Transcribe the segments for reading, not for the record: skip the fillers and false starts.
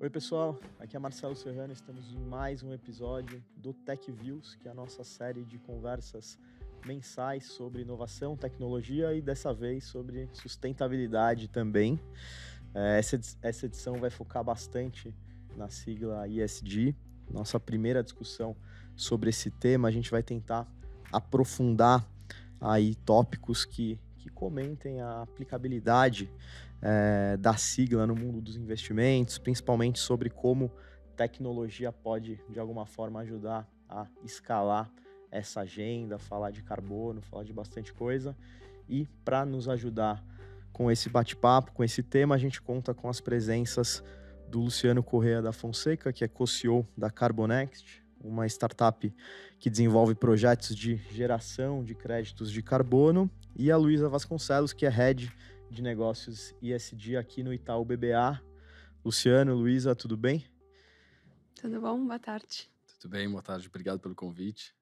Oi, pessoal, aqui é Marcelo Serrano, estamos em mais um episódio do Tech Views, que é a nossa série de conversas mensais sobre inovação, tecnologia e dessa vez sobre sustentabilidade também. Essa edição vai focar bastante na sigla ESG. Nossa primeira discussão sobre esse tema, a gente vai tentar aprofundar aí tópicos que comentem a aplicabilidade da sigla no mundo dos investimentos, principalmente sobre como tecnologia pode, de alguma forma, ajudar a escalar essa agenda, falar de carbono, falar de bastante coisa. E para nos ajudar com esse bate-papo, com esse tema, a gente conta com as presenças do Luciano Correa da Fonseca, que é co-CEO da Carbonext, uma startup que desenvolve projetos de geração de créditos de carbono, e a Luísa Vasconcelos, que é Head de Negócios ESG aqui no Itaú BBA. Luciano, Luísa, tudo bem? Tudo bom? Boa tarde. Tudo bem, boa tarde, obrigado pelo convite.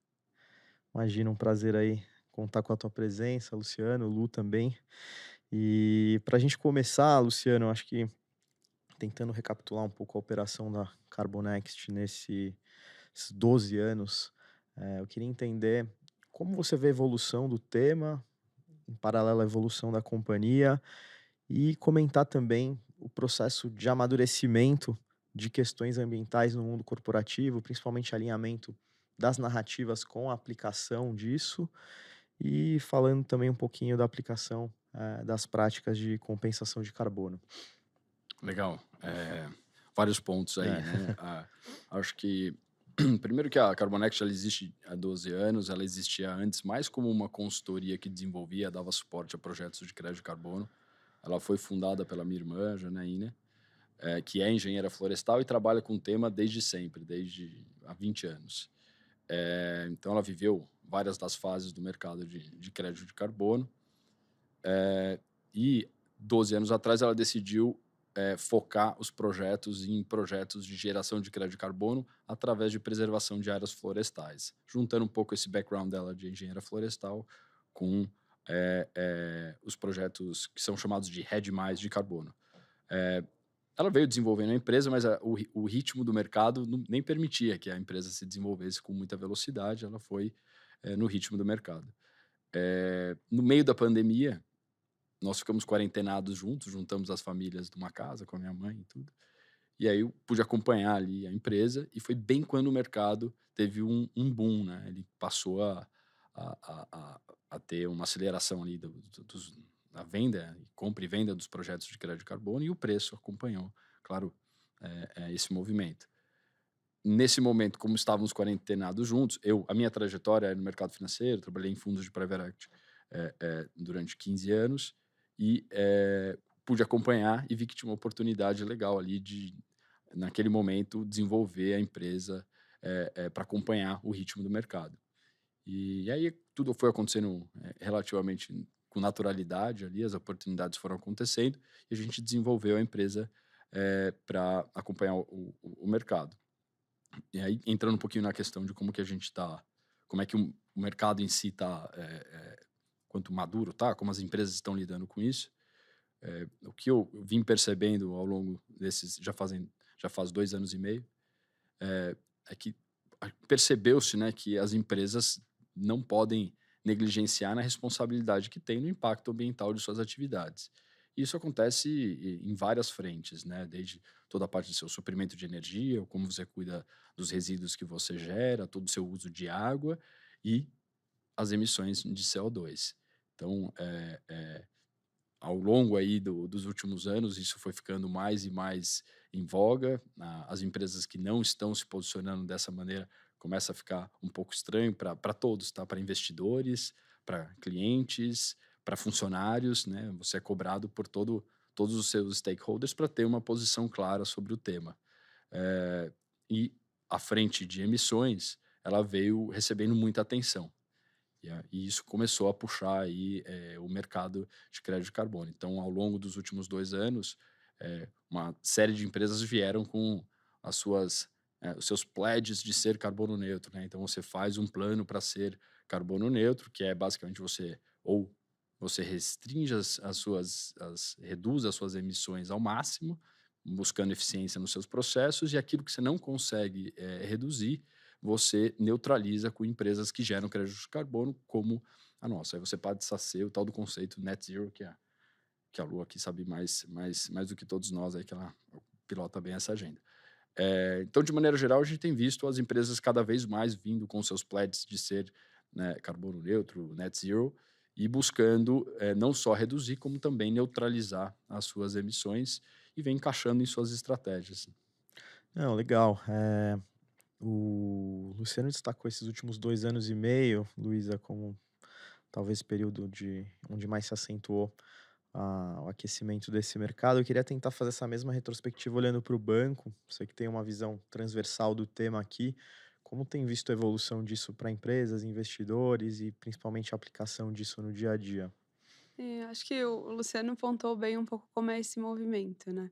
Imagina, um prazer aí contar com a tua presença, Luciano, Lu também. E para a gente começar, Luciano, acho que tentando recapitular um pouco a operação da Carbonext nesses 12 anos, eu queria entender como você vê a evolução do tema, em paralelo à evolução da companhia, e comentar também o processo de amadurecimento de questões ambientais no mundo corporativo, principalmente alinhamento das narrativas com a aplicação disso, e falando também um pouquinho da aplicação das práticas de compensação de carbono. Legal, vários pontos aí, É. né? Acho que, primeiro que a Carbonext ela existe há 12 anos, ela existia antes mais como uma consultoria que desenvolvia, dava suporte a projetos de crédito de carbono. Ela foi fundada pela minha irmã, Janaína, que é engenheira florestal e trabalha com o tema desde sempre, desde há 20 anos. Então, ela viveu várias das fases do mercado de crédito de carbono. E 12 anos atrás ela decidiu focar os projetos em projetos de geração de crédito de carbono através de preservação de áreas florestais, juntando um pouco esse background dela de engenheira florestal com os projetos que são chamados de RED+, de carbono. Ela veio desenvolvendo a empresa, mas o ritmo do mercado nem permitia que a empresa se desenvolvesse com muita velocidade, ela foi no ritmo do mercado. No meio da pandemia, nós ficamos quarentenados juntos, juntamos as famílias de uma casa com a minha mãe e tudo. E aí eu pude acompanhar ali a empresa e foi bem quando o mercado teve um boom, né? Ele passou a, a, a, a ter uma aceleração ali da venda, compra e venda dos projetos de crédito de carbono e o preço acompanhou, claro, esse movimento. Nesse momento, como estávamos quarentenados juntos, a minha trajetória é no mercado financeiro, trabalhei em fundos de private equity durante 15 anos e pude acompanhar e vi que tinha uma oportunidade legal ali de, naquele momento, desenvolver a empresa para acompanhar o ritmo do mercado. E aí tudo foi acontecendo relativamente com naturalidade ali, as oportunidades foram acontecendo e a gente desenvolveu a empresa para acompanhar o mercado. E aí, entrando um pouquinho na questão de como que a gente está, como é que o mercado em si está, quanto maduro tá, como as empresas estão lidando com isso, o que eu vim percebendo ao longo desses, já faz 2 anos e meio, é que percebeu-se, né, que as empresas não podem negligenciar na responsabilidade que tem no impacto ambiental de suas atividades. Isso acontece em várias frentes, né, desde toda a parte do seu suprimento de energia, ou como você cuida dos resíduos que você gera, todo o seu uso de água e as emissões de CO2. Então, ao longo aí dos últimos anos, isso foi ficando mais e mais em voga. As empresas que não estão se posicionando dessa maneira começa a ficar um pouco estranho para todos, tá? Para investidores, para clientes, para funcionários, né? Você é cobrado por todos os seus stakeholders para ter uma posição clara sobre o tema. E a frente de emissões, ela veio recebendo muita atenção. E isso começou a puxar aí, o mercado de crédito de carbono. Então, ao longo dos últimos 2 anos, uma série de empresas vieram com os seus pledges de ser carbono neutro, né? Então, você faz um plano para ser carbono neutro, que é basicamente você restringe reduz as suas emissões ao máximo, buscando eficiência nos seus processos, e aquilo que você não consegue reduzir, você neutraliza com empresas que geram crédito de carbono, como a nossa. Aí você pode sacer o tal do conceito net zero, que a Lu aqui sabe mais do que todos nós, aí que ela pilota bem essa agenda. Então, de maneira geral, a gente tem visto as empresas cada vez mais vindo com seus pledges de ser, né, carbono neutro, net zero, e buscando não só reduzir, como também neutralizar as suas emissões, e vem encaixando em suas estratégias. Não, legal. O Luciano destacou esses últimos 2 anos e meio, Luísa, como talvez período onde mais se acentuou o aquecimento desse mercado. Eu queria tentar fazer essa mesma retrospectiva olhando para o banco. Você que tem uma visão transversal do tema aqui, como tem visto a evolução disso para empresas, investidores e principalmente a aplicação disso no dia a dia? Acho que o Luciano pontou bem um pouco como é esse movimento, né.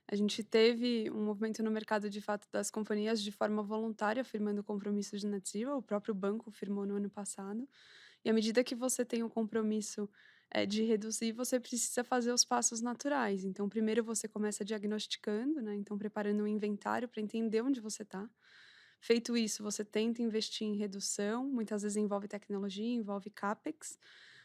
A gente teve um movimento no mercado, de fato, das companhias de forma voluntária firmando compromissos de net zero, o próprio banco firmou no ano passado, e à medida que você tem o compromisso, de reduzir, você precisa fazer os passos naturais. Então primeiro você começa diagnosticando, né, então preparando um inventário para entender onde você está. Feito isso, você tenta investir em redução, muitas vezes envolve tecnologia, envolve CapEx,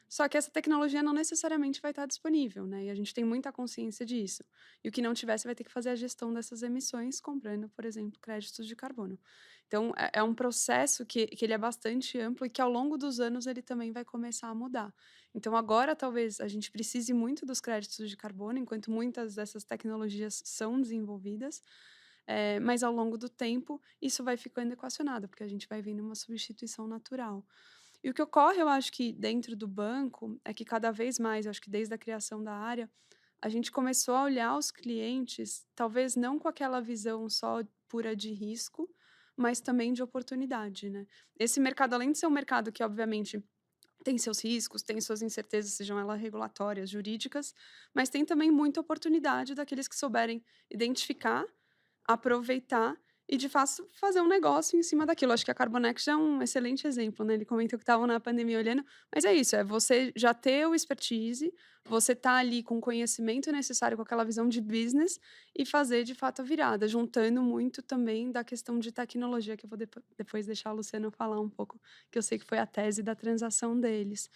só que essa tecnologia não necessariamente vai estar disponível, né, e a gente tem muita consciência disso. E o que não tiver, você vai ter que fazer a gestão dessas emissões comprando, por exemplo, créditos de carbono. Então é um processo que ele é bastante amplo e que ao longo dos anos ele também vai começar a mudar. Então agora talvez a gente precise muito dos créditos de carbono, enquanto muitas dessas tecnologias são desenvolvidas, mas ao longo do tempo isso vai ficando equacionado, porque a gente vai vendo uma substituição natural. E o que ocorre, eu acho que dentro do banco, é que cada vez mais, eu acho que desde a criação da área, a gente começou a olhar os clientes, talvez não com aquela visão só pura de risco, mas também de oportunidade, né. Esse mercado, além de ser um mercado que obviamente tem seus riscos, tem suas incertezas, sejam elas regulatórias, jurídicas, mas tem também muita oportunidade daqueles que souberem identificar, aproveitar e, de fato, fazer um negócio em cima daquilo. Acho que a Carbonex é um excelente exemplo, né, ele comentou que estavam na pandemia olhando, mas é isso, é você já ter o expertise, você tá ali com o conhecimento necessário, com aquela visão de business e fazer, de fato, a virada, juntando muito também da questão de tecnologia, que eu vou depois deixar o Luciano falar um pouco, que eu sei que foi a tese da transação deles.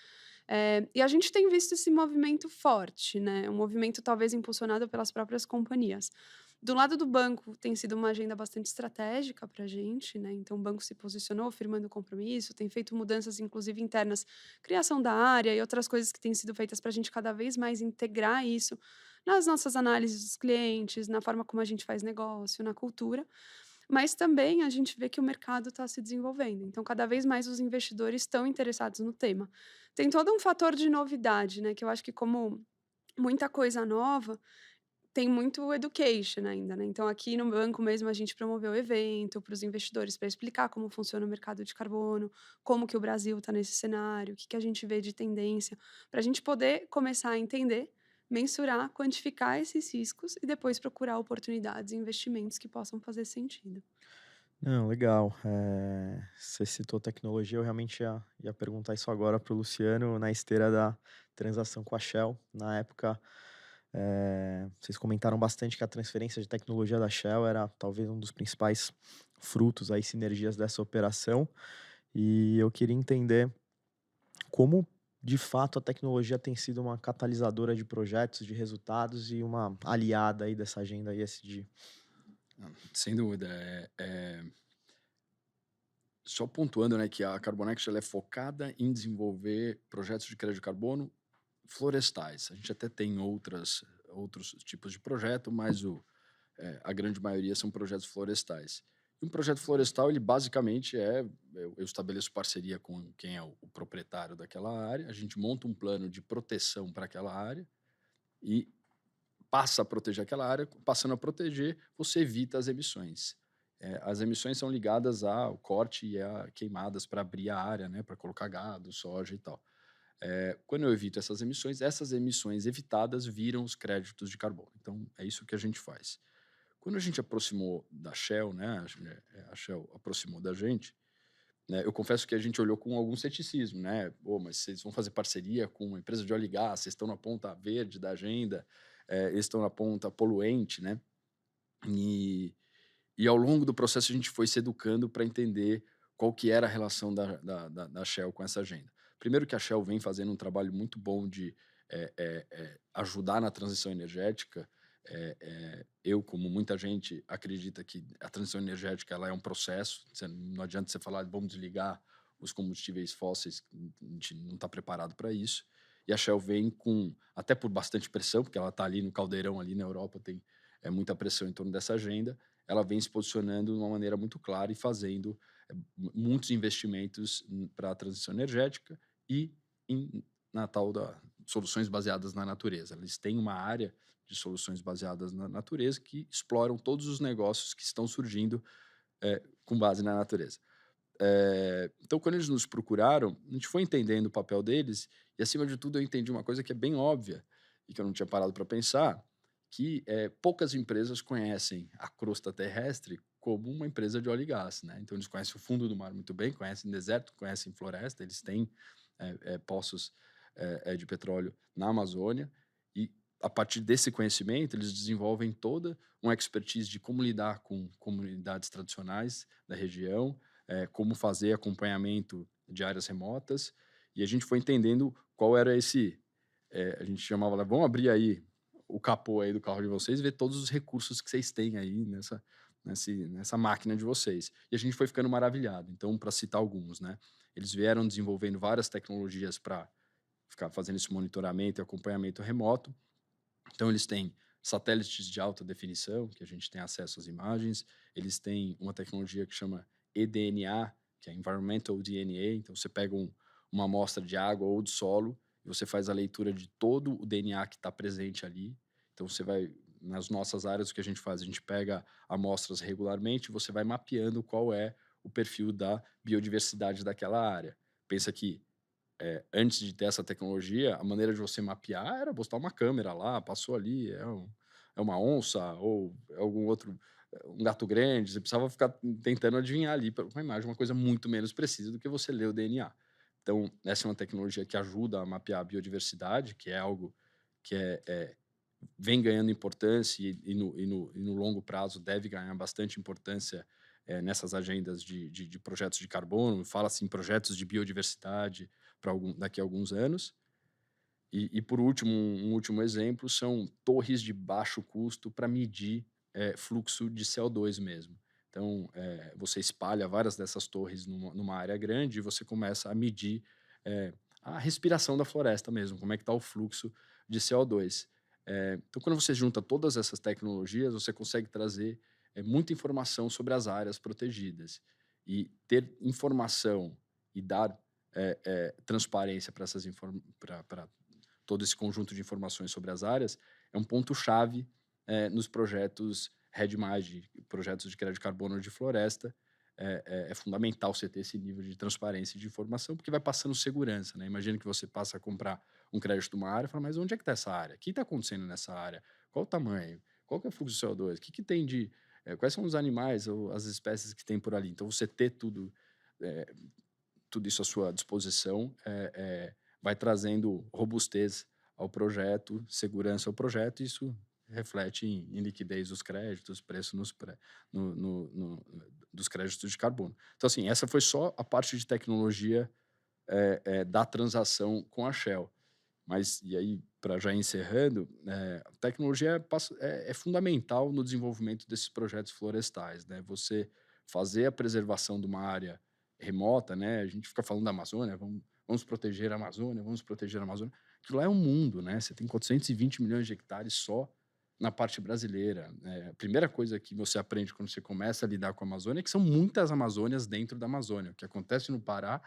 E a gente tem visto esse movimento forte, né, um movimento talvez impulsionado pelas próprias companhias. Do lado do banco, tem sido uma agenda bastante estratégica para a gente, né, então o banco se posicionou firmando compromisso, tem feito mudanças inclusive internas, criação da área e outras coisas que têm sido feitas para a gente cada vez mais integrar isso nas nossas análises dos clientes, na forma como a gente faz negócio, na cultura, mas também a gente vê que o mercado está se desenvolvendo, então cada vez mais os investidores estão interessados no tema. Tem todo um fator de novidade, né, que eu acho que como muita coisa nova, tem muito education ainda, né, então aqui no banco mesmo a gente promoveu evento para os investidores para explicar como funciona o mercado de carbono, como que o Brasil está nesse cenário, o que que a gente vê de tendência, para a gente poder começar a entender, mensurar, quantificar esses riscos e depois procurar oportunidades e investimentos que possam fazer sentido. Não, legal. Você citou tecnologia, eu realmente ia perguntar isso agora para o Luciano, na esteira da transação com a Shell. Na época, vocês comentaram bastante que a transferência de tecnologia da Shell era talvez um dos principais frutos, aí, sinergias dessa operação. E eu queria entender como, de fato, a tecnologia tem sido uma catalisadora de projetos, de resultados e uma aliada aí dessa agenda ESG. Sem dúvida. Só pontuando, né, que a Carbonext ela é focada em desenvolver projetos de crédito de carbono florestais. A gente até tem outros tipos de projeto, mas a grande maioria são projetos florestais. E um projeto florestal, ele basicamente eu estabeleço parceria com quem é o proprietário daquela área, a gente monta um plano de proteção para aquela área e passa a proteger aquela área. Passando a proteger, você evita as emissões. As emissões são ligadas ao corte e a queimadas para abrir a área, né, para colocar gado, soja e tal. Quando eu evito essas emissões evitadas viram os créditos de carbono. Então, é isso que a gente faz. Quando a gente aproximou da Shell, né, a Shell aproximou da gente, né, eu confesso que a gente olhou com algum ceticismo, né? Pô, mas vocês vão fazer parceria com uma empresa de óleo e gás, vocês estão na ponta verde da agenda, eles estão na ponta poluente, né? E, e ao longo do processo a gente foi se educando para entender qual que era a relação da Shell com essa agenda. Primeiro que a Shell vem fazendo um trabalho muito bom de ajudar na transição energética. Eu, como muita gente, acredita que a transição energética ela é um processo. Não adianta você falar, vamos desligar os combustíveis fósseis, a gente não está preparado para isso. E a Shell vem com, até por bastante pressão, porque ela está ali no caldeirão, ali na Europa, tem muita pressão em torno dessa agenda. Ela vem se posicionando de uma maneira muito clara e fazendo muitos investimentos para a transição energética e na tal da soluções baseadas na natureza. Eles têm uma área de soluções baseadas na natureza que exploram todos os negócios que estão surgindo com base na natureza. Então, quando eles nos procuraram, a gente foi entendendo o papel deles e, acima de tudo, eu entendi uma coisa que é bem óbvia e que eu não tinha parado para pensar, que poucas empresas conhecem a crosta terrestre como uma empresa de óleo e gás, né? Então, eles conhecem o fundo do mar muito bem, conhecem deserto, conhecem floresta, eles têm poços de petróleo na Amazônia e, a partir desse conhecimento, eles desenvolvem toda uma expertise de como lidar com comunidades tradicionais da região, como fazer acompanhamento de áreas remotas, e a gente foi entendendo qual era a gente chamava lá, vamos abrir aí o capô aí do carro de vocês e ver todos os recursos que vocês têm aí nessa máquina de vocês. E a gente foi ficando maravilhado. Então, para citar alguns, né? Eles vieram desenvolvendo várias tecnologias para ficar fazendo esse monitoramento e acompanhamento remoto. Então, eles têm satélites de alta definição, que a gente tem acesso às imagens. Eles têm uma tecnologia que chama eDNA, que é Environmental DNA. Então, você pega uma amostra de água ou de solo e você faz a leitura de todo o DNA que está presente ali. Então, você vai, nas nossas áreas, o que a gente faz? A gente pega amostras regularmente e você vai mapeando qual é o perfil da biodiversidade daquela área. Pensa que antes de ter essa tecnologia, a maneira de você mapear era botar uma câmera lá, passou ali, é uma onça ou é algum outro, um gato grande, você precisava ficar tentando adivinhar ali para uma imagem, uma coisa muito menos precisa do que você ler o DNA. Então, essa é uma tecnologia que ajuda a mapear a biodiversidade, que é algo que vem ganhando importância e no longo prazo deve ganhar bastante importância nessas agendas de projetos de carbono. Fala-se em projetos de biodiversidade daqui a alguns anos. E por último, um último exemplo são torres de baixo custo para medir fluxo de CO2 mesmo. Então, você espalha várias dessas torres numa área grande e você começa a medir a respiração da floresta mesmo, como é que está o fluxo de CO2. Então, quando você junta todas essas tecnologias, você consegue trazer muita informação sobre as áreas protegidas. E ter informação e dar transparência para todo esse conjunto de informações sobre as áreas é um ponto-chave nos projetos REDD+, projetos de crédito de carbono de floresta. É fundamental você ter esse nível de transparência e de informação, porque vai passando segurança, né? Imagina que você passa a comprar um crédito de uma área e fala, mas onde é que está essa área? O que está acontecendo nessa área? Qual o tamanho? Qual que é o fluxo de CO2? O que tem de... quais são os animais ou as espécies que tem por ali? Então, você ter tudo isso à sua disposição vai trazendo robustez ao projeto, segurança ao projeto, e isso reflete em liquidez dos créditos, preço dos créditos de carbono. Então, assim, essa foi só a parte de tecnologia da transação com a Shell. Mas, e aí, para já encerrando, a tecnologia é fundamental no desenvolvimento desses projetos florestais, né? Você fazer a preservação de uma área remota, né? A gente fica falando da Amazônia, vamos proteger a Amazônia, vamos proteger a Amazônia. Aquilo lá é um mundo, né? Você tem 420 milhões de hectares só na parte brasileira. A primeira coisa que você aprende quando você começa a lidar com a Amazônia é que são muitas Amazônias dentro da Amazônia. O que acontece no Pará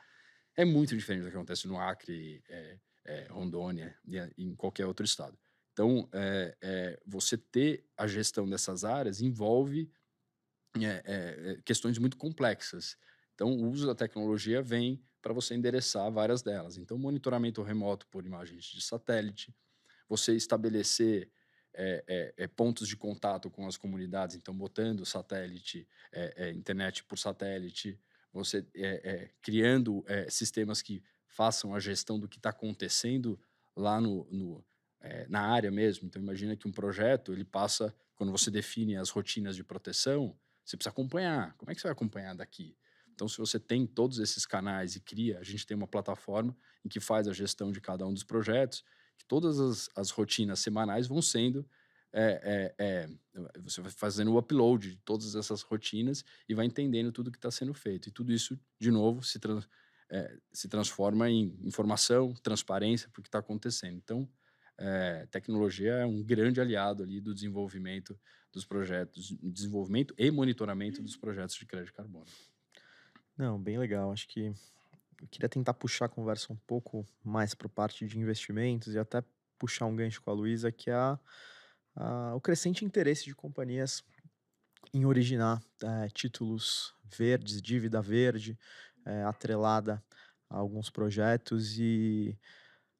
é muito diferente do que acontece no Acre, Rondônia e em qualquer outro estado. Então, você ter a gestão dessas áreas envolve questões muito complexas. Então, o uso da tecnologia vem para você endereçar várias delas. Então, monitoramento remoto por imagens de satélite, você estabelecer pontos de contato com as comunidades, então, botando satélite, internet por satélite, você criando sistemas que façam a gestão do que está acontecendo lá na área mesmo. Então, imagina que um projeto, ele passa, quando você define as rotinas de proteção, você precisa acompanhar. Como é que você vai acompanhar daqui? Então, se você tem todos esses canais e cria, a gente tem uma plataforma em que faz a gestão de cada um dos projetos, que todas as rotinas semanais vão sendo. Você vai fazendo o upload de todas essas rotinas e vai entendendo tudo que está sendo feito. E tudo isso, de novo, se transforma em informação, transparência para o que está acontecendo. Então, tecnologia é um grande aliado ali do desenvolvimento dos projetos, desenvolvimento e monitoramento dos projetos de crédito de carbono. Não, bem legal. Acho que eu queria tentar puxar a conversa um pouco mais para a parte de investimentos e até puxar um gancho com a Luísa, que é o crescente interesse de companhias em originar títulos verdes, dívida verde, atrelada a alguns projetos e,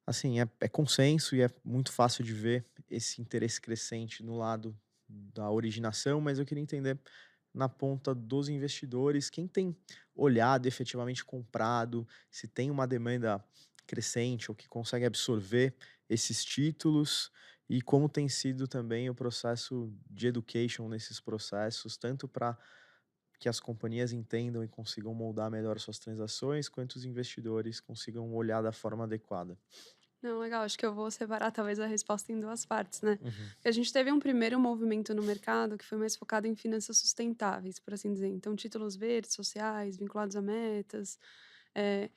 assim, é consenso e é muito fácil de ver esse interesse crescente no lado da originação, mas eu queria entender na ponta dos investidores, quem tem olhado, efetivamente comprado, se tem uma demanda crescente ou que consegue absorver esses títulos e como tem sido também o processo de education nesses processos, tanto para que as companhias entendam e consigam moldar melhor suas transações, quanto os investidores consigam olhar da forma adequada. Não, legal. Acho que eu vou separar talvez a resposta em duas partes, né? Uhum. Porque a gente teve um primeiro movimento no mercado que foi mais focado em finanças sustentáveis, por assim dizer. Então, títulos verdes, sociais, vinculados a metas. eh,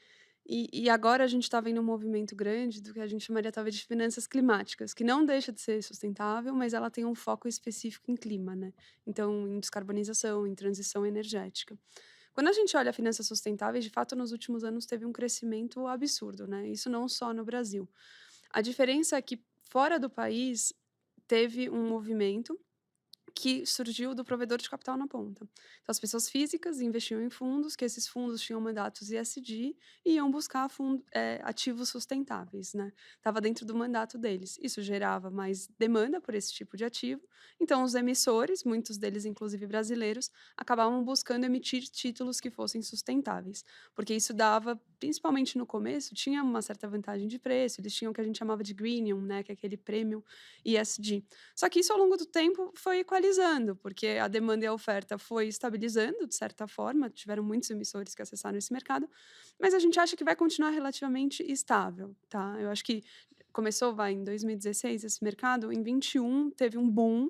e agora a gente está vendo um movimento grande do que a gente chamaria talvez de finanças climáticas, que não deixa de ser sustentável, mas ela tem um foco específico em clima, né? Então, em descarbonização, em transição energética. Quando a gente olha finanças sustentáveis, de fato, nos últimos anos teve um crescimento absurdo, né? Isso não só no Brasil. A diferença é que fora do país teve um movimento que surgiu do provedor de capital na ponta. Então, as pessoas físicas investiam em fundos, que esses fundos tinham mandatos ESG e iam buscar ativos sustentáveis, né? Estava dentro do mandato deles. Isso gerava mais demanda por esse tipo de ativo. Então, os emissores, muitos deles inclusive brasileiros, acabavam buscando emitir títulos que fossem sustentáveis, porque isso dava, principalmente no começo, tinha uma certa vantagem de preço. Eles tinham o que a gente chamava de greenium, né? Que é aquele prêmio ESG. Só que isso ao longo do tempo foi equalizando, porque a demanda e a oferta foi estabilizando de certa forma, tiveram muitos emissores que acessaram esse mercado, mas a gente acha que vai continuar relativamente estável, tá? Eu acho que começou, em 2016 esse mercado, em 21 teve um boom,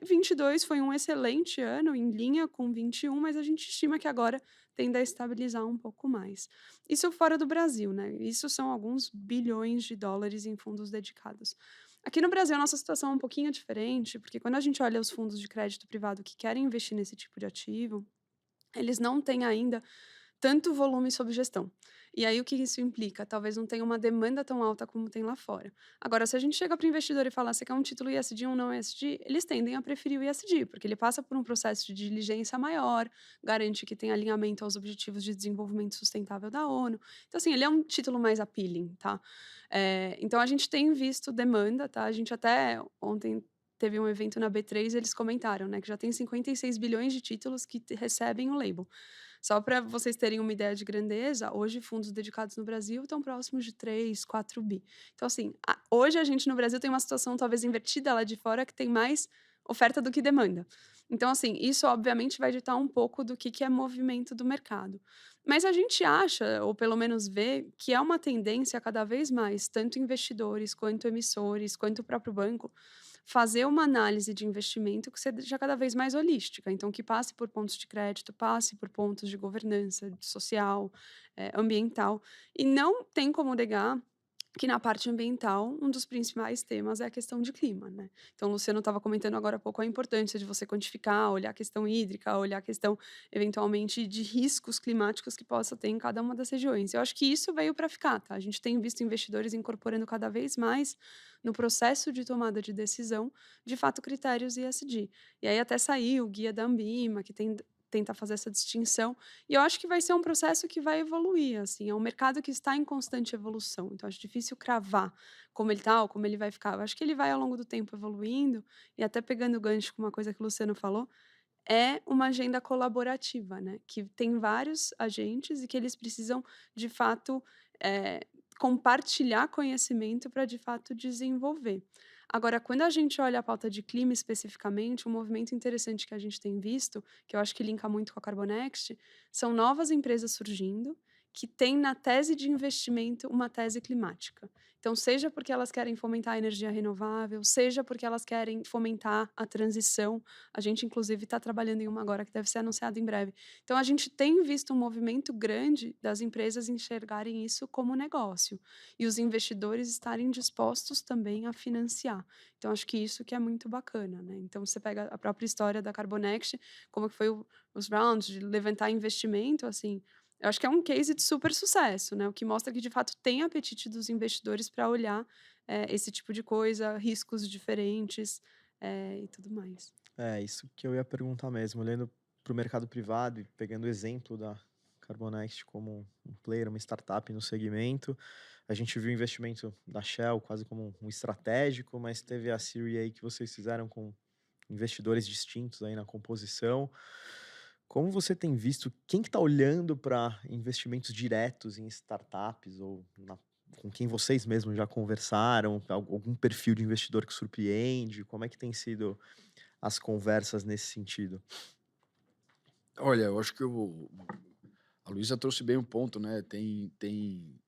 22 foi um excelente ano, em linha com 21, mas a gente estima que agora tende a estabilizar um pouco mais. Isso fora do Brasil, né? Isso são alguns bilhões de dólares em fundos dedicados. Aqui no Brasil, a nossa situação é um pouquinho diferente, porque quando a gente olha os fundos de crédito privado que querem investir nesse tipo de ativo, eles não têm ainda tanto volume sob gestão. E aí o que isso implica? Talvez não tenha uma demanda tão alta como tem lá fora. Agora, se a gente chega para o investidor e falar, você quer um título ISD ou um não ISD, eles tendem a preferir o ISD, porque ele passa por um processo de diligência maior, garante que tem alinhamento aos objetivos de desenvolvimento sustentável da ONU. Então, assim, ele é um título mais appealing, tá? Então, a gente tem visto demanda, tá? A gente até ontem teve um evento na B3 e eles comentaram, né, que já tem 56 bilhões de títulos que recebem o label. Só para vocês terem uma ideia de grandeza, hoje fundos dedicados no Brasil estão próximos de 3, 4 bi. Então, assim, hoje a gente no Brasil tem uma situação talvez invertida lá de fora, que tem mais oferta do que demanda. Então, assim, isso obviamente vai ditar um pouco do que é movimento do mercado. Mas a gente acha, ou pelo menos vê, que é uma tendência cada vez mais, tanto investidores, quanto emissores, quanto o próprio banco, fazer uma análise de investimento que seja cada vez mais holística. Então, que passe por pontos de crédito, passe por pontos de governança, de social, ambiental. E não tem como negar que na parte ambiental, um dos principais temas é a questão de clima, né? Então, o Luciano estava comentando agora há pouco a importância de você quantificar, olhar a questão hídrica, olhar a questão, eventualmente, de riscos climáticos que possa ter em cada uma das regiões. Eu acho que isso veio para ficar, tá? A gente tem visto investidores incorporando cada vez mais no processo de tomada de decisão, de fato, critérios ESG. E aí até saiu o guia da Ambima, que tenta fazer essa distinção. E eu acho que vai ser um processo que vai evoluir, assim, é um mercado que está em constante evolução. Então acho difícil cravar como ele está ou como ele vai ficar. Eu acho que ele vai ao longo do tempo evoluindo e até pegando o gancho com uma coisa que o Luciano falou, é uma agenda colaborativa, né? Que tem vários agentes e que eles precisam, de fato, compartilhar conhecimento para, de fato, desenvolver. Agora, quando a gente olha a pauta de clima especificamente, um movimento interessante que a gente tem visto, que eu acho que linka muito com a Carbonext, são novas empresas surgindo que têm na tese de investimento uma tese climática. Então, seja porque elas querem fomentar a energia renovável, seja porque elas querem fomentar a transição. A gente, inclusive, está trabalhando em uma agora que deve ser anunciada em breve. Então, a gente tem visto um movimento grande das empresas enxergarem isso como negócio e os investidores estarem dispostos também a financiar. Então, acho que isso que é muito bacana, né? Então, você pega a própria história da Carbonext, como que foi os rounds de levantar investimento, assim, eu acho que é um case de super sucesso, né? O que mostra que, de fato, tem apetite dos investidores para olhar esse tipo de coisa, riscos diferentes e tudo mais. É, isso que eu ia perguntar mesmo, olhando para o mercado privado e pegando o exemplo da Carbonext como um player, uma startup no segmento, a gente viu o investimento da Shell quase como um estratégico, mas teve a Series A que vocês fizeram com investidores distintos aí na composição. Como você tem visto, quem que está olhando para investimentos diretos em startups ou com quem vocês mesmos já conversaram, algum perfil de investidor que surpreende? Como é que tem sido as conversas nesse sentido? Olha, eu acho que a Luísa trouxe bem um ponto, né? Tem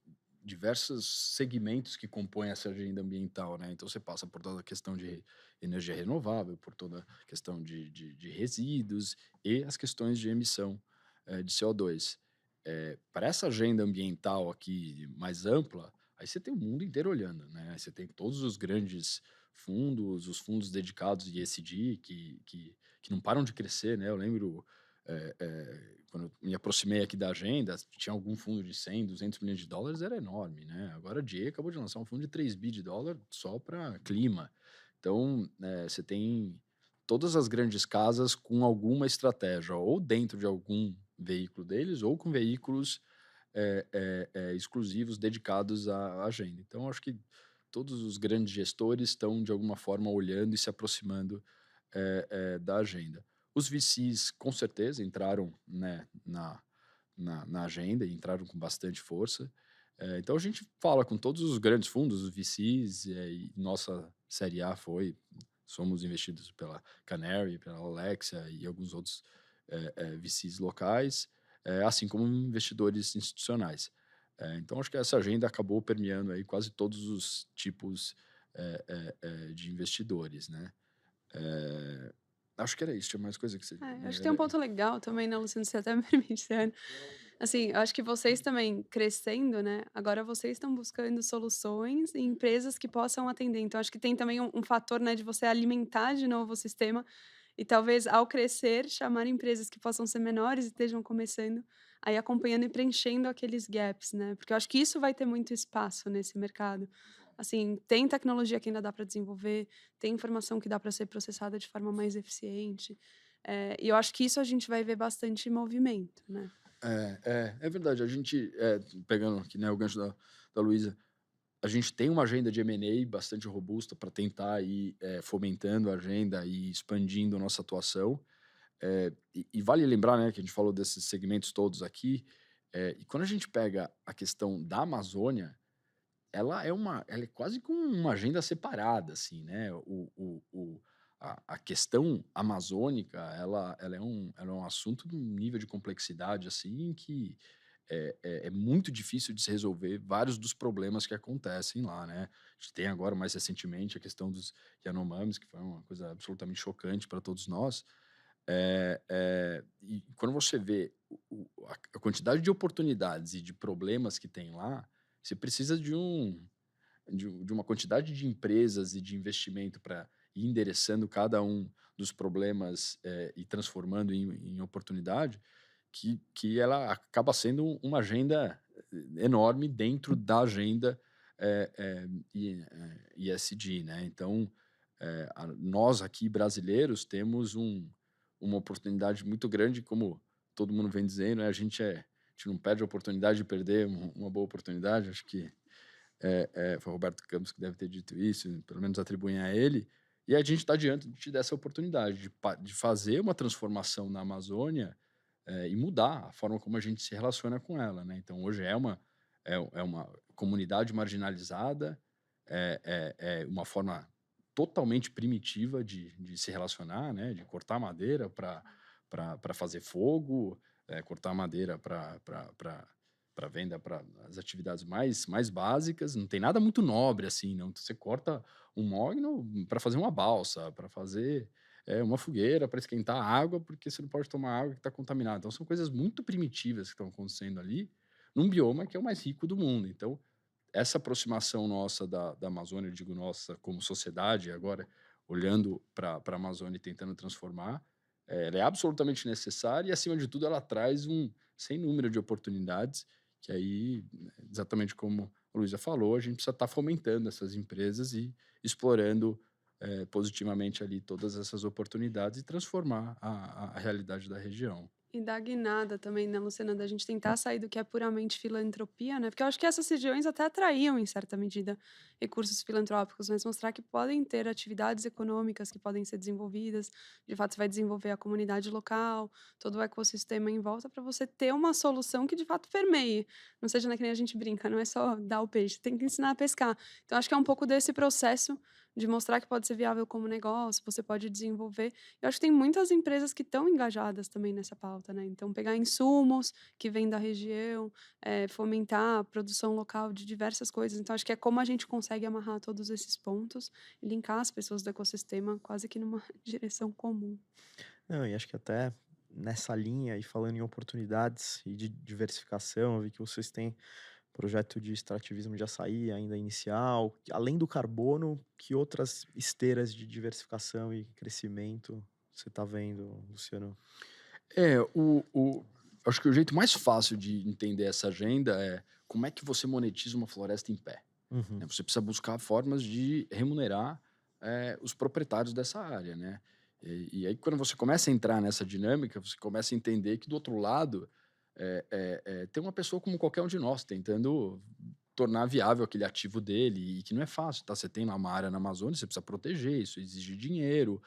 diversos segmentos que compõem essa agenda ambiental, né? Então você passa por toda a questão de energia renovável, por toda a questão de resíduos e as questões de emissão de CO2. Para essa agenda ambiental aqui mais ampla, aí você tem o mundo inteiro olhando, né? Aí você tem todos os grandes fundos, os fundos dedicados de ESG que não param de crescer, né? Eu lembro quando eu me aproximei aqui da agenda, tinha algum fundo de 100, 200 milhões de dólares, era enorme, né? Agora a DIE acabou de lançar um fundo de 3 bi de dólar só para clima. Então, você tem todas as grandes casas com alguma estratégia, ou dentro de algum veículo deles, ou com veículos exclusivos dedicados à agenda. Então, acho que todos os grandes gestores estão, de alguma forma, olhando e se aproximando da agenda. Os VCs, com certeza, entraram, né, na agenda e entraram com bastante força. Então, a gente fala com todos os grandes fundos, os VCs, e nossa Série A somos investidos pela Canary, pela Alexia e alguns outros VCs locais, assim como investidores institucionais. Então, acho que essa agenda acabou permeando aí quase todos os tipos de investidores, né? Acho que era isso, tinha mais coisa que você... Acho que tem um ponto legal também, né, Luciano, você até me permite, Luciano. Assim, eu acho que vocês também crescendo, né, agora vocês estão buscando soluções em empresas que possam atender. Então, acho que tem também um fator, né, de você alimentar de novo o sistema e talvez ao crescer chamar empresas que possam ser menores e estejam começando aí acompanhando e preenchendo aqueles gaps, né? Porque eu acho que isso vai ter muito espaço nesse mercado. Assim, tem tecnologia que ainda dá para desenvolver, tem informação que dá para ser processada de forma mais eficiente. E eu acho que isso a gente vai ver bastante movimento, né? É verdade. A gente, pegando aqui, né, o gancho da Luísa, a gente tem uma agenda de M&A bastante robusta para tentar ir fomentando a agenda e expandindo a nossa atuação. E vale lembrar, né, que a gente falou desses segmentos todos aqui, e quando a gente pega a questão da Amazônia, ela é quase com uma agenda separada, assim, né? A questão amazônica, ela é um assunto de um nível de complexidade, assim, que é muito difícil de se resolver vários dos problemas que acontecem lá, né? A gente tem agora, mais recentemente, a questão dos Yanomamis, que foi uma coisa absolutamente chocante para todos nós. E quando você vê a quantidade de oportunidades e de problemas que tem lá, você precisa de uma quantidade de empresas e de investimento para ir endereçando cada um dos problemas e transformando em oportunidade, que ela acaba sendo uma agenda enorme dentro da agenda ESG, né? Então, nós aqui brasileiros temos uma oportunidade muito grande, como todo mundo vem dizendo, né? A gente não perde a oportunidade de perder uma boa oportunidade. Acho que foi o Roberto Campos que deve ter dito isso, pelo menos atribuem a ele. E a gente está diante dessa oportunidade de fazer uma transformação na Amazônia e mudar a forma como a gente se relaciona com ela, né? Então, hoje é uma comunidade marginalizada, uma forma totalmente primitiva de se relacionar, né? De cortar madeira para fazer fogo, cortar madeira para venda, para as atividades mais básicas. Não tem nada muito nobre assim, não. Você corta um mogno para fazer uma balsa, para fazer uma fogueira, para esquentar água, porque você não pode tomar água que está contaminada. Então, são coisas muito primitivas que estão acontecendo ali, num bioma que é o mais rico do mundo. Então, essa aproximação nossa da Amazônia, eu digo nossa como sociedade, agora olhando para a Amazônia e tentando transformar, ela é absolutamente necessária e, acima de tudo, ela traz um sem número de oportunidades que aí, exatamente como a Luísa falou, a gente precisa estar fomentando essas empresas e explorando positivamente ali todas essas oportunidades e transformar a realidade da região. E da guinada também, né, Luciana, da gente tentar sair do que é puramente filantropia, né? Porque eu acho que essas regiões até atraíam, em certa medida, recursos filantrópicos, mas mostrar que podem ter atividades econômicas que podem ser desenvolvidas, de fato, você vai desenvolver a comunidade local, todo o ecossistema em volta, para você ter uma solução que de fato permeie. Não seja, né, que nem a gente brinca, não é só dar o peixe, tem que ensinar a pescar. Então, acho que é um pouco desse processo de mostrar que pode ser viável como negócio, você pode desenvolver. Eu acho que tem muitas empresas que estão engajadas também nessa pauta, né? Então, pegar insumos que vêm da região, fomentar a produção local de diversas coisas. Então, acho que é como a gente consegue amarrar todos esses pontos e linkar as pessoas do ecossistema quase que numa direção comum. Não, e acho que até nessa linha, e falando em oportunidades e de diversificação, eu vi que vocês têm projeto de extrativismo de açaí ainda inicial. Além do carbono, que outras esteiras de diversificação e crescimento você está vendo, Luciano? É, acho que o jeito mais fácil de entender essa agenda é como é que você monetiza uma floresta em pé. Uhum. Né? Você precisa buscar formas de remunerar os proprietários dessa área, né? E aí, quando você começa a entrar nessa dinâmica, você começa a entender que do outro lado tem uma pessoa como qualquer um de nós, tentando tornar viável aquele ativo dele, e que não é fácil, tá? Você tem lá uma área na Amazônia, você precisa proteger, isso exige dinheiro,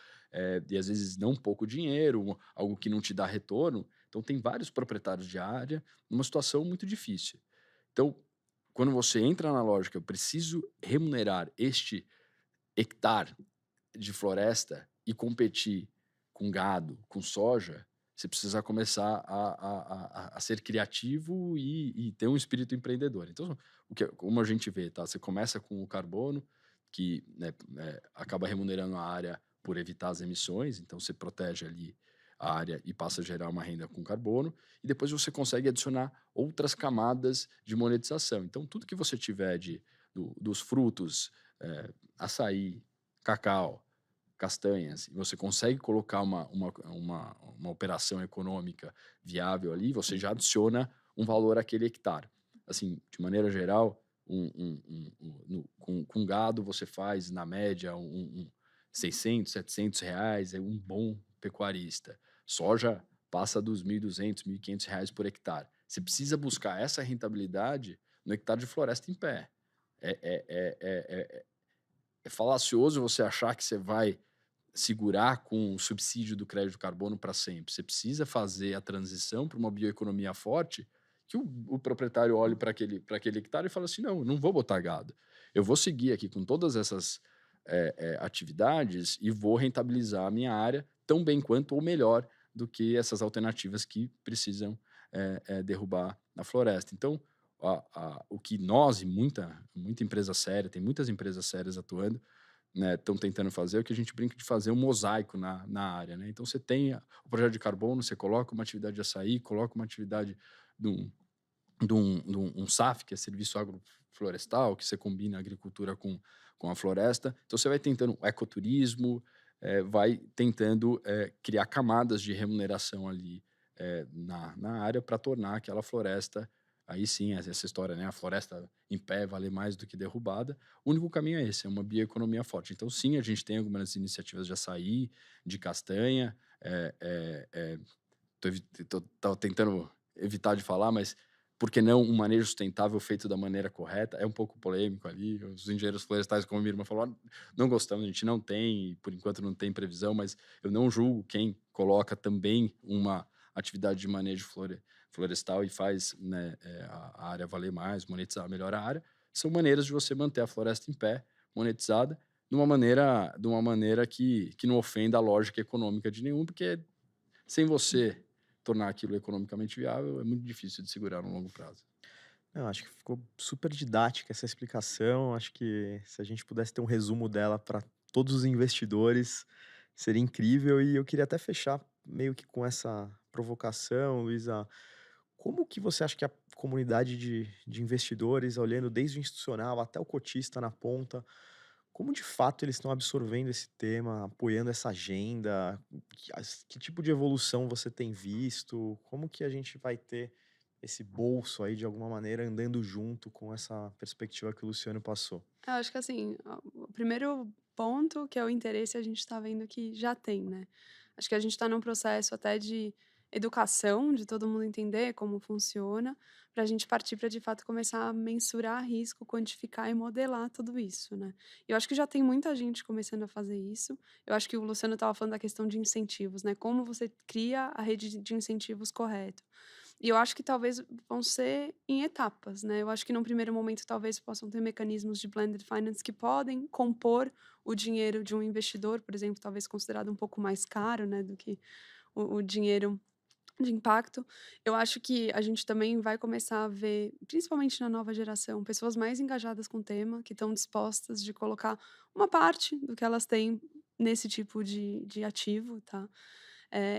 e às vezes não pouco dinheiro, algo que não te dá retorno. Então, tem vários proprietários de área numa situação muito difícil. Então, quando você entra na lógica, eu preciso remunerar este hectare de floresta e competir com gado, com soja, você precisa começar a ser criativo e ter um espírito empreendedor. Então, como a gente vê, tá? Você começa com o carbono, que né, acaba remunerando a área por evitar as emissões, então você protege ali a área e passa a gerar uma renda com carbono, e depois você consegue adicionar outras camadas de monetização. Então, tudo que você tiver dos frutos, açaí, cacau, castanhas, e você consegue colocar uma operação econômica viável ali, você já adiciona um valor àquele hectare. Assim, de maneira geral, com gado você faz, na média, 600, 700 reais, é um bom pecuarista. Soja passa dos 1.200, 1.500 reais por hectare. Você precisa buscar essa rentabilidade no hectare de floresta em pé. É falacioso você achar que você vai segurar com o subsídio do crédito de carbono para sempre. Você precisa fazer a transição para uma bioeconomia forte, que o proprietário olhe para aquele hectare e fala assim, não vou botar gado. Eu vou seguir aqui com todas essas atividades e vou rentabilizar a minha área tão bem quanto ou melhor do que essas alternativas que precisam derrubar a floresta. Então, o que nós e muita empresa séria, tem muitas empresas sérias atuando, estão tentando fazer, é o que a gente brinca de fazer um mosaico na área. Né? Então, você tem o projeto de carbono, você coloca uma atividade de açaí, coloca uma atividade de um SAF, que é Serviço Agroflorestal, que você combina a agricultura com a floresta. Então, você vai tentando ecoturismo, vai tentando criar camadas de remuneração ali na área para tornar aquela floresta. Aí sim, essa história, né? A floresta em pé vale mais do que derrubada. O único caminho é esse, é uma bioeconomia forte. Então, sim, a gente tem algumas iniciativas de açaí, de castanha. Tô tentando evitar de falar, mas por que não um manejo sustentável feito da maneira correta? É um pouco polêmico ali. Os engenheiros florestais, como a minha irmã falou, não gostamos, a gente não tem, por enquanto não tem previsão, mas eu não julgo quem coloca também uma atividade de manejo florestal e faz a área valer mais, monetizar melhor a área. São maneiras de você manter a floresta em pé, monetizada, de uma maneira que não ofenda a lógica econômica de nenhum, porque sem você tornar aquilo economicamente viável, é muito difícil de segurar no longo prazo. Não, acho que ficou super didática essa explicação. Acho que se a gente pudesse ter um resumo dela para todos os investidores, seria incrível. E eu queria até fechar meio que com essa provocação, Luísa. Como que você acha que a comunidade de investidores, olhando desde o institucional até o cotista na ponta, como de fato eles estão absorvendo esse tema, apoiando essa agenda? Que tipo de evolução você tem visto? Como que a gente vai ter esse bolso aí, de alguma maneira, andando junto com essa perspectiva que o Luciano passou? Eu acho que assim, o primeiro ponto, que é o interesse, a gente está vendo que já tem, né? Acho que a gente está num processo até de educação, de todo mundo entender como funciona, para a gente partir para de fato começar a mensurar risco, quantificar e modelar tudo isso, né? E eu acho que já tem muita gente começando a fazer isso. Eu acho que o Luciano estava falando da questão de incentivos, né? Como você cria a rede de incentivos correto. E eu acho que talvez vão ser em etapas, né. Eu acho que num primeiro momento talvez possam ter mecanismos de blended finance que podem compor o dinheiro de um investidor, por exemplo, talvez considerado um pouco mais caro, né, do que o dinheiro de impacto. Eu acho que a gente também vai começar a ver, principalmente na nova geração, pessoas mais engajadas com o tema, que estão dispostas de colocar uma parte do que elas têm nesse tipo de ativo, tá.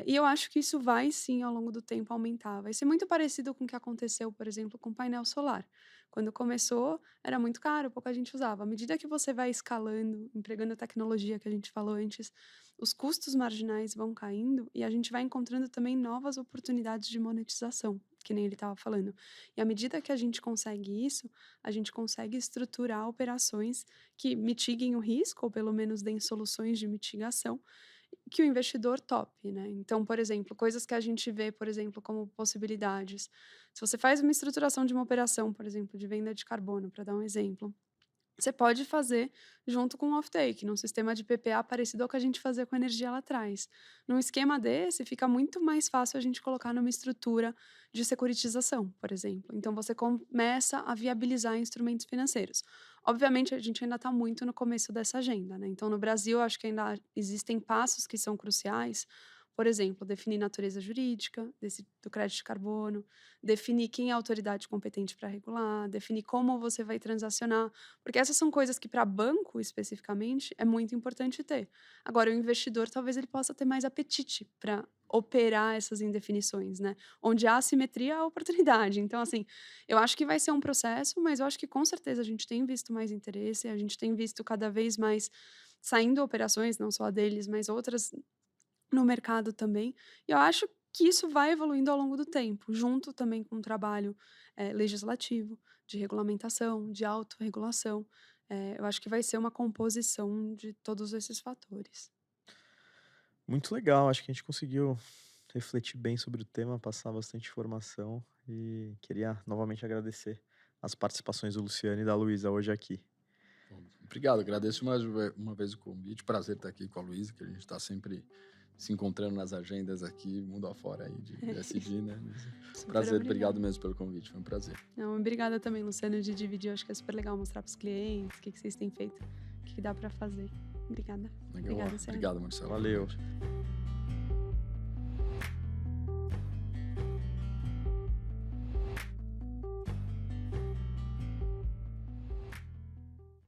E eu acho que isso vai sim, ao longo do tempo, aumentar. Vai ser muito parecido com o que aconteceu, por exemplo, com o painel solar. Quando começou, era muito caro, pouca gente usava. À medida que você vai escalando, empregando a tecnologia que a gente falou antes, os custos marginais vão caindo e a gente vai encontrando também novas oportunidades de monetização, que nem ele estava falando. E à medida que a gente consegue isso, a gente consegue estruturar operações que mitiguem o risco, ou pelo menos deem soluções de mitigação, que o investidor tope, né. Então, por exemplo, coisas que a gente vê, por exemplo, como possibilidades. Se você faz uma estruturação de uma operação, por exemplo, de venda de carbono, para dar um exemplo, você pode fazer junto com o offtake, num sistema de PPA parecido ao que a gente fazia com a energia lá atrás. Num esquema desse, fica muito mais fácil a gente colocar numa estrutura de securitização, por exemplo. Então, você começa a viabilizar instrumentos financeiros. Obviamente, a gente ainda está muito no começo dessa agenda, né? Então, no Brasil, eu acho que ainda existem passos que são cruciais. Por exemplo, definir natureza jurídica do crédito de carbono, definir quem é a autoridade competente para regular, definir como você vai transacionar, porque essas são coisas que para banco, especificamente, é muito importante ter. Agora, o investidor talvez ele possa ter mais apetite para operar essas indefinições, né? Onde há assimetria, há oportunidade. Então, assim, eu acho que vai ser um processo, mas eu acho que com certeza a gente tem visto mais interesse, a gente tem visto cada vez mais saindo operações, não só a deles, mas outras no mercado também. E eu acho que isso vai evoluindo ao longo do tempo, junto também com o trabalho, legislativo, de regulamentação, de autorregulação. Eu acho que vai ser uma composição de todos esses fatores. Muito legal, acho que a gente conseguiu refletir bem sobre o tema, passar bastante informação e queria novamente agradecer as participações do Luciano e da Luísa hoje aqui. Bom, obrigado, agradeço mais uma vez o convite. Prazer estar aqui com a Luísa, que a gente está sempre se encontrando nas agendas aqui, mundo afora aí de ESG, né? Super Prazer, obrigada. obrigado mesmo pelo convite, foi um prazer. Não, obrigada também, Luciano, de dividir. Eu acho que é super legal mostrar para os clientes o que vocês têm feito, o que dá para fazer. Obrigada. Legal. Obrigada, Sérgio. Obrigado, Marcelo. Valeu. Boa noite.